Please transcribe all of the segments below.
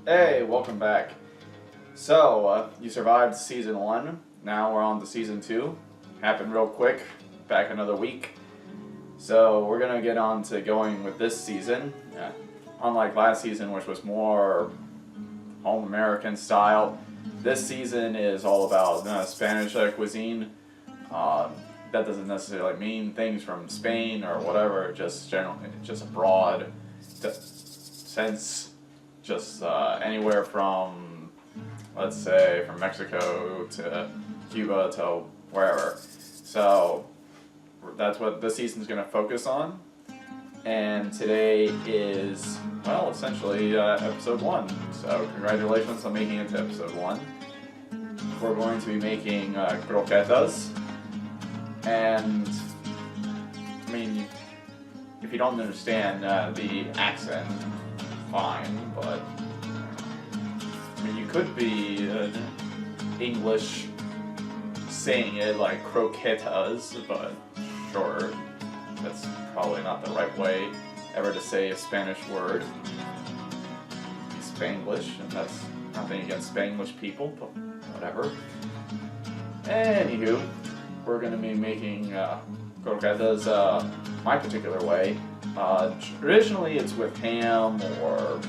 Hey, welcome back. So, you survived season 1. Now we're on to season 2. Happened real quick. Back another week. So, we're gonna get on to going with this season. Unlike last season, which was more home American style, this season is all about Spanish cuisine. That doesn't necessarily mean things from Spain or whatever, just generally, just a broad sense. Just anywhere from, let's say, from Mexico to Cuba to wherever. So that's what this season's going to focus on. And today is, well, essentially episode 1. So congratulations on making it to episode 1. We're going to be making croquetas. And, I mean, if you don't understand the accent, fine, but I mean, you could be English saying it like croquetas, but sure, that's probably not the right way ever to say a Spanish word. Spanglish, and that's nothing against Spanglish people, but whatever. Anywho, we're going to be making croquetas my particular way. Traditionally it's with ham or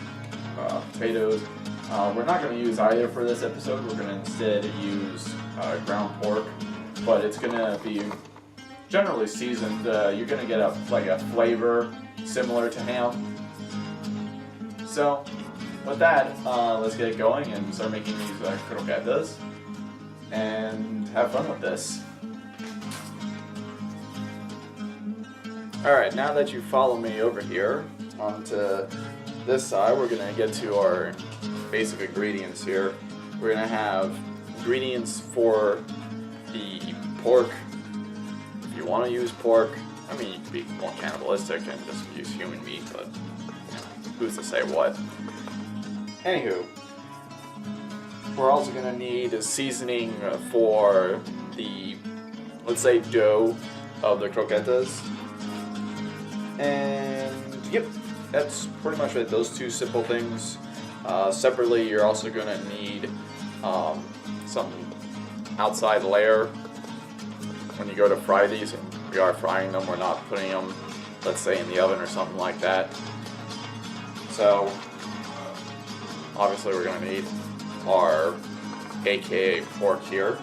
potatoes. We're not going to use either for this episode. We're going to instead use ground pork, but it's going to be generally seasoned. You're going to get a flavor similar to ham. So with that, let's get going and start making these croquetas and have fun with this. Alright, now that you follow me over here onto this side, we're going to get to our basic ingredients here. We're going to have ingredients for the pork. If you want to use pork, I mean, you could be more cannibalistic and just use human meat, but who's to say what. Anywho, we're also going to need a seasoning for the, let's say, dough of the croquetas. And yep, that's pretty much it. Those two simple things. Separately, you're also going to need some outside layer when you go to fry these. And we are frying them. We're not putting them, let's say, in the oven or something like that. So obviously, we're going to need our AKA pork here.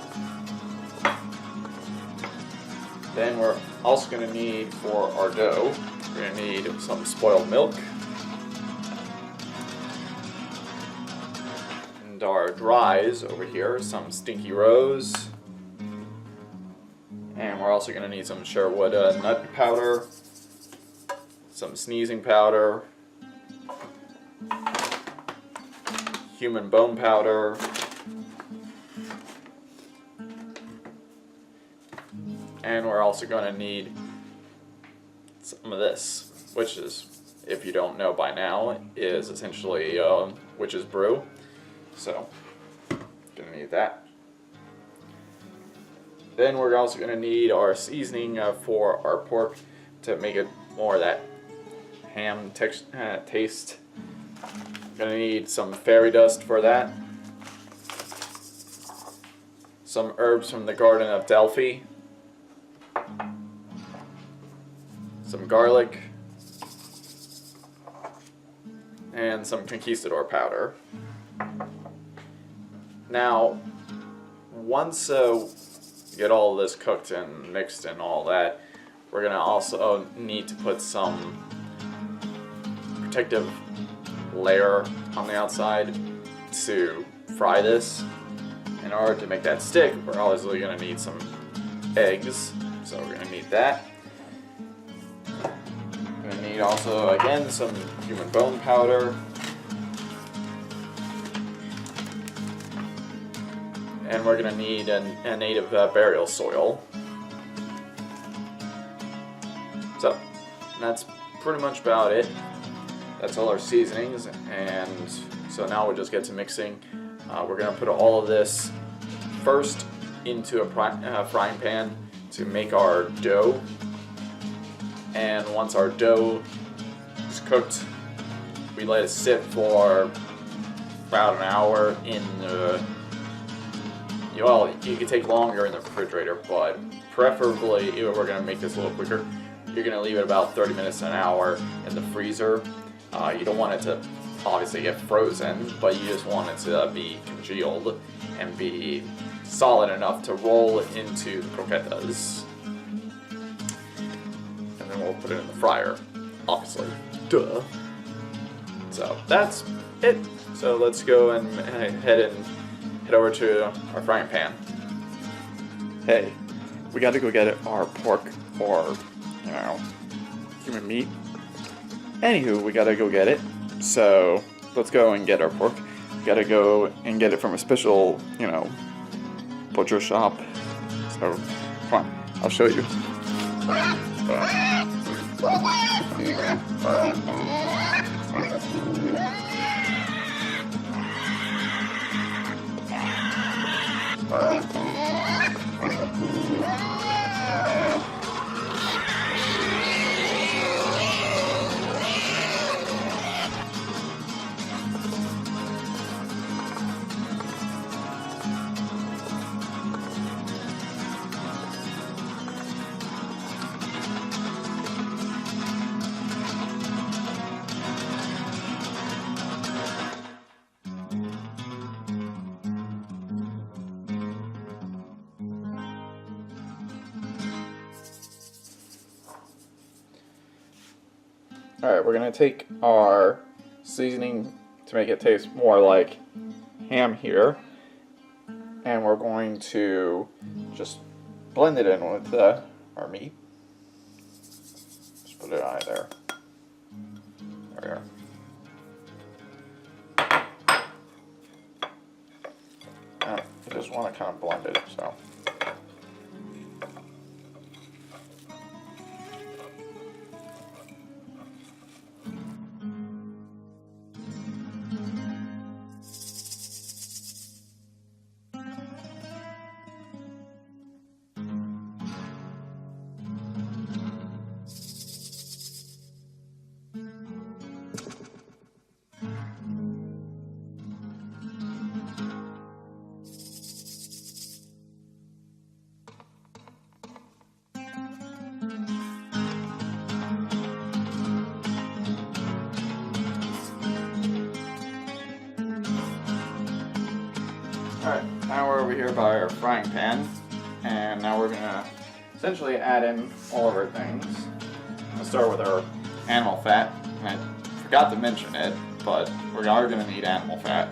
Then we're also going to need for our dough, we're going to need some spoiled milk. And our dries over here, some stinky rose. And we're also going to need some Sherwood nut powder, some sneezing powder, human bone powder, and we're also going to need some of this, which is, if you don't know by now, is essentially witch's brew. So, going to need that. Then we're also going to need our seasoning for our pork to make it more of that ham taste. Going to need some fairy dust for that. Some herbs from the Garden of Delphi. Some garlic, and some conquistador powder. Now, once you get all of this cooked and mixed and all that, we're going to also need to put some protective layer on the outside to fry this. In order to make that stick, we're obviously going to need some eggs, so we're going to need that. We're going to need also, again, some human bone powder. And we're going to need a native burial soil. So, that's pretty much about it. That's all our seasonings, and so now we'll just get to mixing. We're going to put all of this first into a frying pan to make our dough. And once our dough is cooked, we let it sit for about an hour in the. Well, you could take longer in the refrigerator, but preferably, if we're gonna make this a little quicker, you're gonna leave it about 30 minutes to an hour in the freezer. You don't want it to obviously get frozen, but you just want it to be congealed and be solid enough to roll into the croquetas. And then we'll put it in the fryer, obviously. Duh. So that's it. So let's go and head over to our frying pan. Hey, we got to go get our pork or, human meat. Anywho, we got to go get it. So let's go and get our pork. We got to go and get it from a special, butcher shop. So come on, I'll show you. Alright, we're going to take our seasoning to make it taste more like ham here, and we're going to just blend it in with our meat. Just put it on there. There we are. I just want to kind of blend it, so. Alright, now we're over here by our frying pan, and now we're going to essentially add in all of our things. I'm going to start with our animal fat, and I forgot to mention it, but we are going to need animal fat.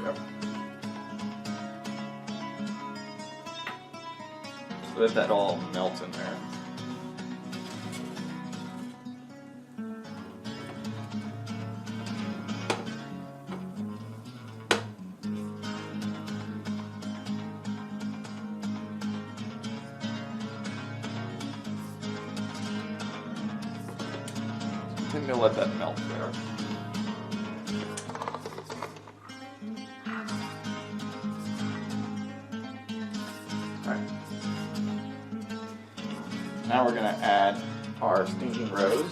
Yep. So let that all melt in there. I'm going to let that melt there. Alright. Now we're going to add our stinking rose.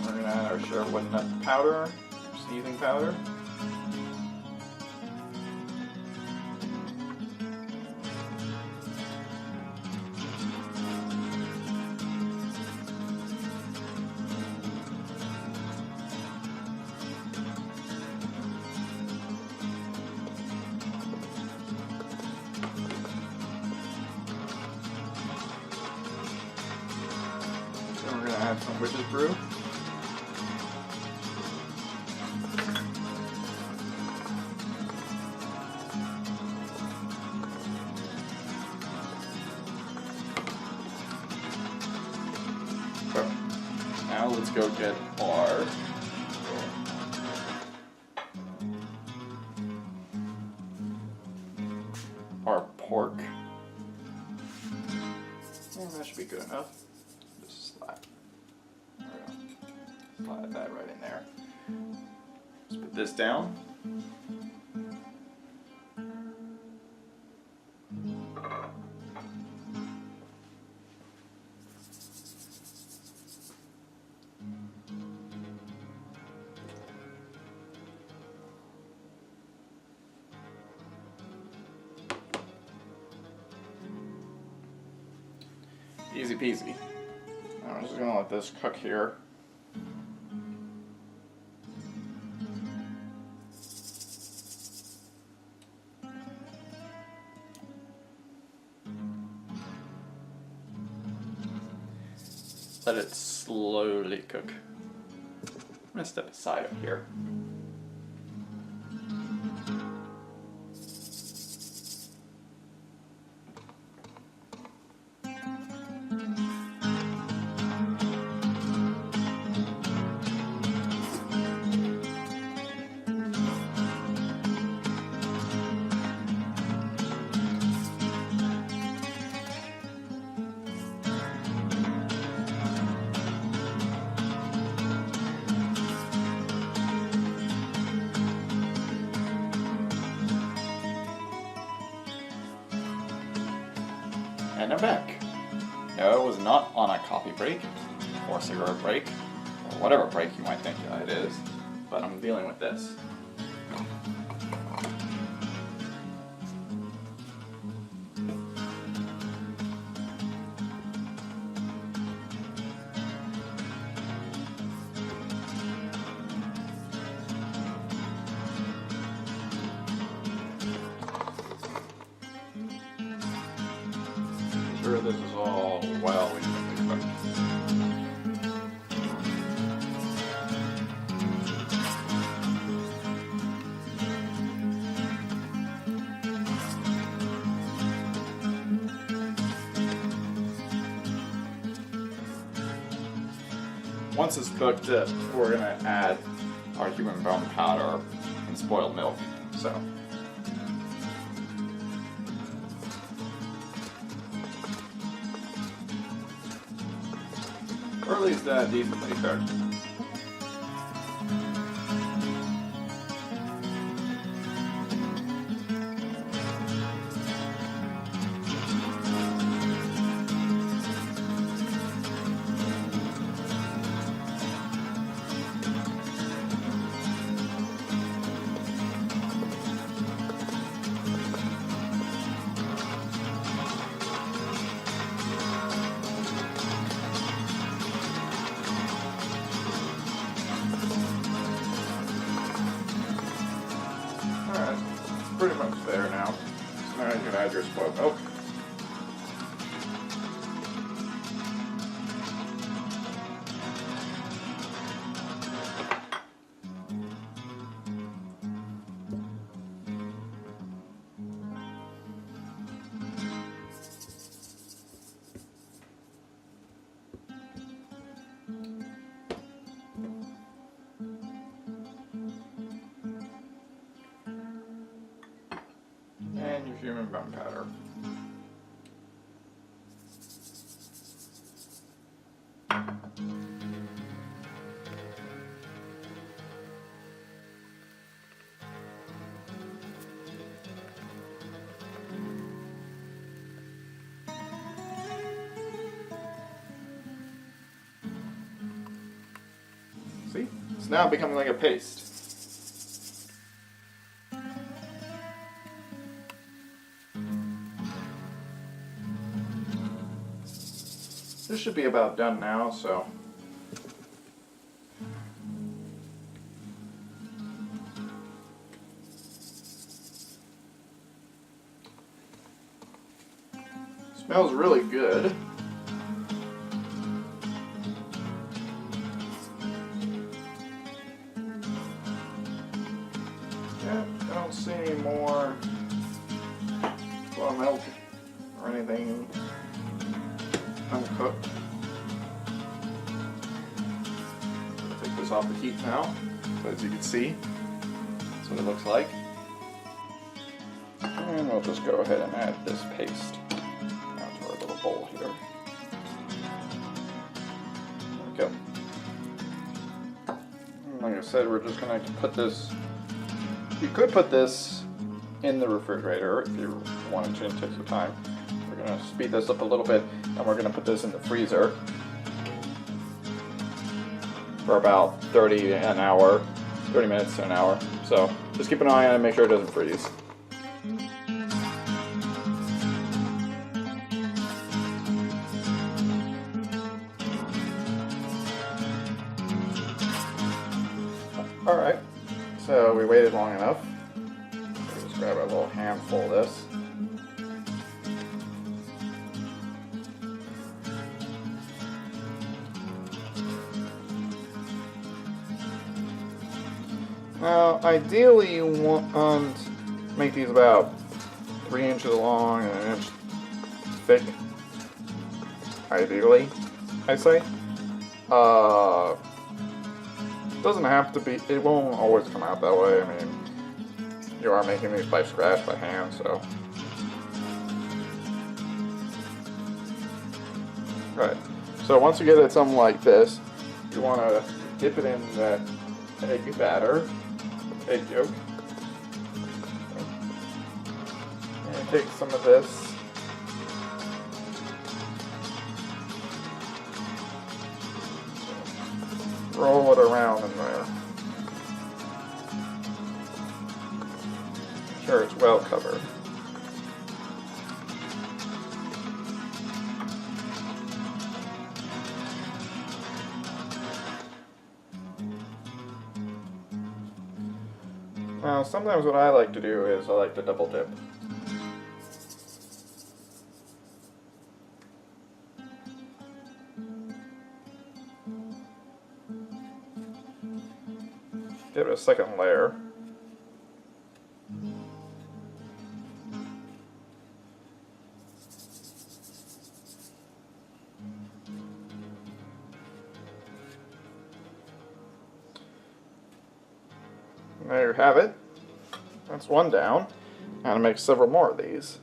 We're going to add our Sherwood nut powder, seasoning powder. Then we're going to add some witch's brew. Now let's go get our slide that right in there. Just put this down. Easy peasy. Now I'm just gonna let this cook here. Let it slowly cook. I'm gonna step aside up here. And I'm back. No, it was not on a coffee break, or cigarette break, or whatever break you might think it is, but I'm dealing with this. This is all well evenly cooked. Once it's cooked, we're gonna add our human bone powder and spoiled milk. So. Or at least decently cooked. Pretty much there now. So now you can add your spoiled milk. And your human bone powder. See? It's now becoming like a paste. This should be about done now, so. Smells really good. Yeah, I don't see any more milk or anything uncooked. Take this off the heat now, so as you can see, that's what it looks like. And we'll just go ahead and add this paste to our little bowl here. There we go. I said, we're just gonna put this. You could put this in the refrigerator if you wanted to and take your time. We're gonna speed this up a little bit, and we're gonna put this in the freezer for about 30 minutes to an hour. So just keep an eye on it, make sure it doesn't freeze. Alright, so we waited long enough. Let's just grab a little handful of this. Now, ideally you want to make these about 3 inches long and 1 inch thick. Ideally, I say. Doesn't have to be, it won't always come out that way. I mean, you are making these by scratch, by hand, so. Right, so once you get it something like this, you want to dip it in that egg batter, egg yolk. And take some of this. Roll it around in there. Make sure it's well covered. Now, sometimes what I like to do is I like to double dip. Give it a second layer. And there you have it. That's one down. I'm gonna make several more of these.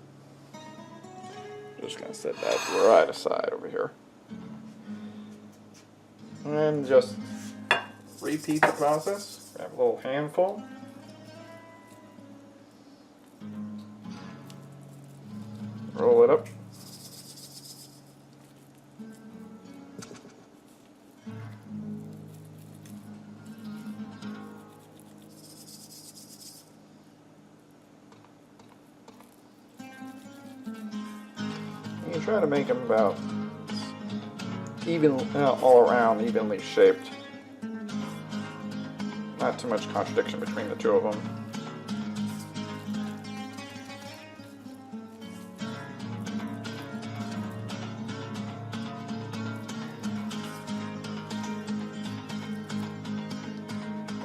Just gonna set that right aside over here. And just repeat the process. Grab a little handful. Roll it up. You try to make them about all around evenly shaped. Not too much contradiction between the two of them.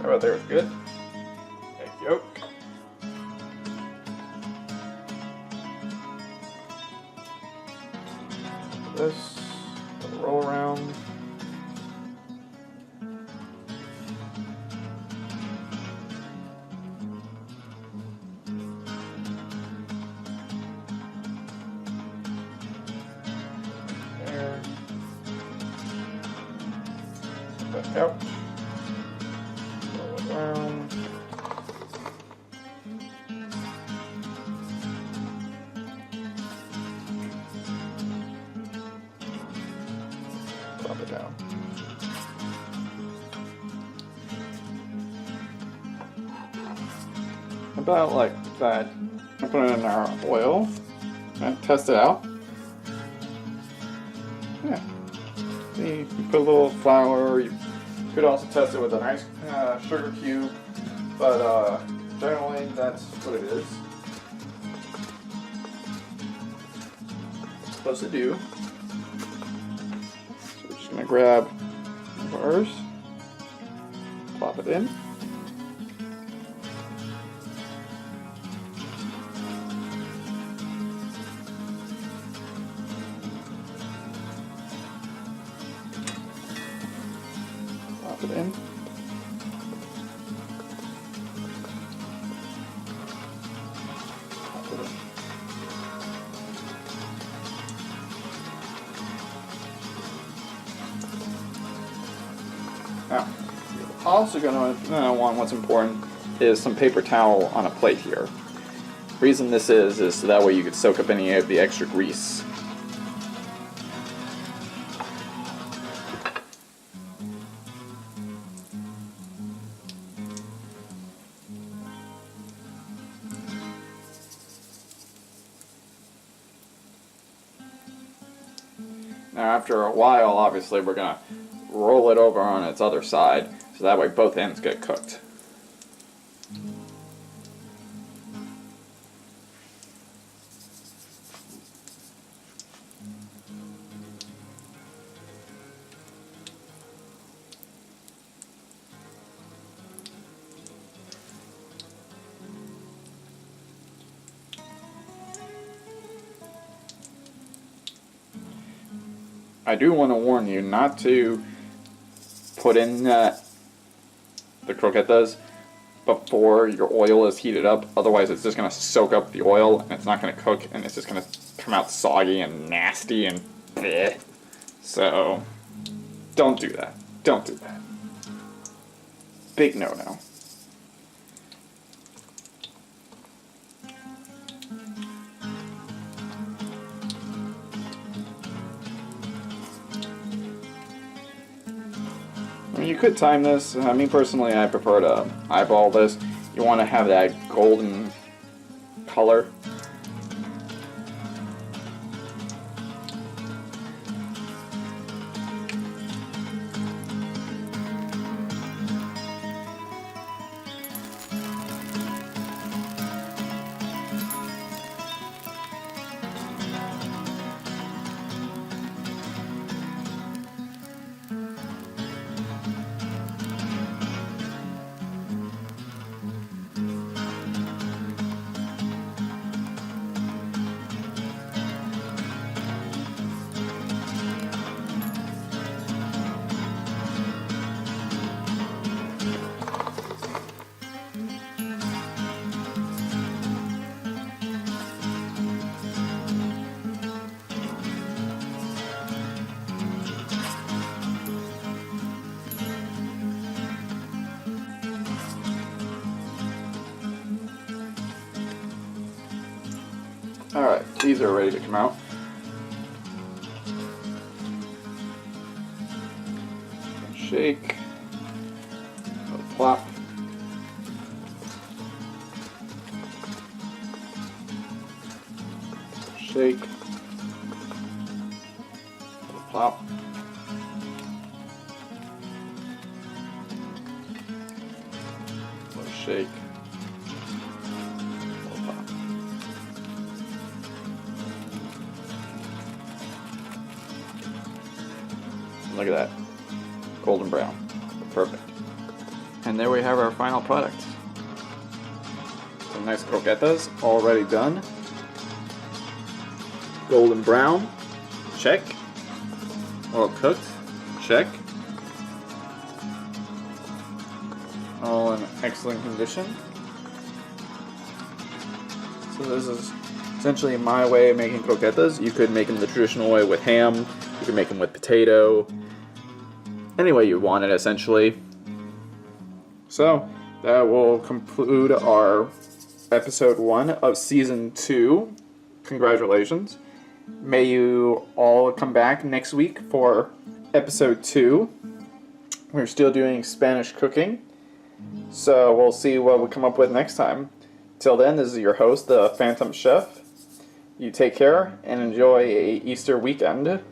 How about there? It's good. Egg yolk. This, roll around. Back out. Roll it around. Plop it down. About like that. I put it in our oil and test it out. Yeah. See, you put a little flour. You could also test it with a nice sugar cube, but generally that's what it is. It's supposed to do. So we're just gonna grab ours, plop it in. Plop it in. Plop it in. Now, also going to want, what's important is some paper towel on a plate here. Reason this is so that way you could soak up any of the extra grease. Now after a while, obviously, we're going to roll it over on its other side, so that way both ends get cooked. I do want to warn you not to put in the croquetas before your oil is heated up, otherwise it's just going to soak up the oil and it's not going to cook and it's just going to come out soggy and nasty and bleh. So don't do that. Don't do that. Big no-no. You could time this. Me personally, I prefer to eyeball this. You want to have that golden color. Alright, these are ready to come out. Shake. Plop. Shake. Plop. Shake. Look at that. Golden brown. Perfect. And there we have our final product. Some nice croquetas, already done. Golden brown. Check. Well cooked. Check. All in excellent condition. So this is essentially my way of making croquetas. You could make them the traditional way with ham. You could make them with potato. Any way you want it, essentially. So, that will conclude our episode 1 of season 2. Congratulations. May you all come back next week for episode 2. We're still doing Spanish cooking. So, we'll see what we come up with next time. Till then, this is your host, the Phantom Chef. You take care and enjoy a Easter weekend.